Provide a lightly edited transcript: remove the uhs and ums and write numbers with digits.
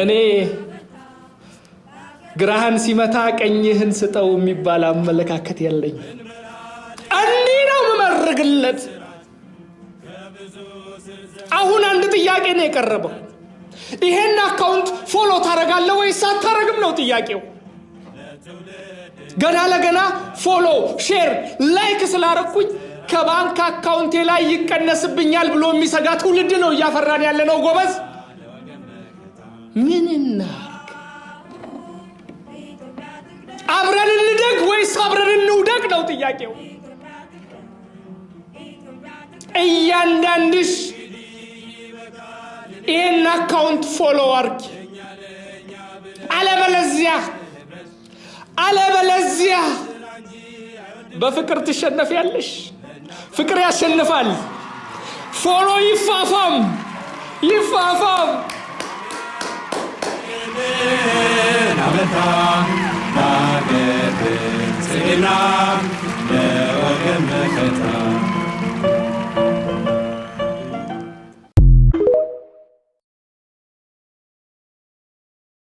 እኔ ግራህን ሲመታ ቀኝህን ስጠው የሚባል አመለካከት ያለኝ እንዲህ ነው መመረግለት። አሁን አንድ ጥያቄ ነው የቀረበው። ይሄን አካውንት ፎሎ ታረጋለህ ወይስ አታረግም ነው ጥያቄው። ገና ለገና ፎሎ፣ ሼር፣ ላይክ ስላረኩኝ ከባንክ አካውንቴ ላይ ይቀነስብኛል ብሎ የሚሰጋ ትውልድ ነው እያፈራን ያለ ነው ጎበዝ። ምን እናርግ? አብረን እንደግ ወይስ አብረን እንውደቅ ነው ጥያቄው። እያንዳንድሽ ይሄን አካውንት ፎሎ አርጊ፣ አለበለዚያ በፍቅር ትሸነፊያለሽ። ፍቅር ያሸንፋል። ፎሎ ይፋፋም። ናበታ ናገር ጽና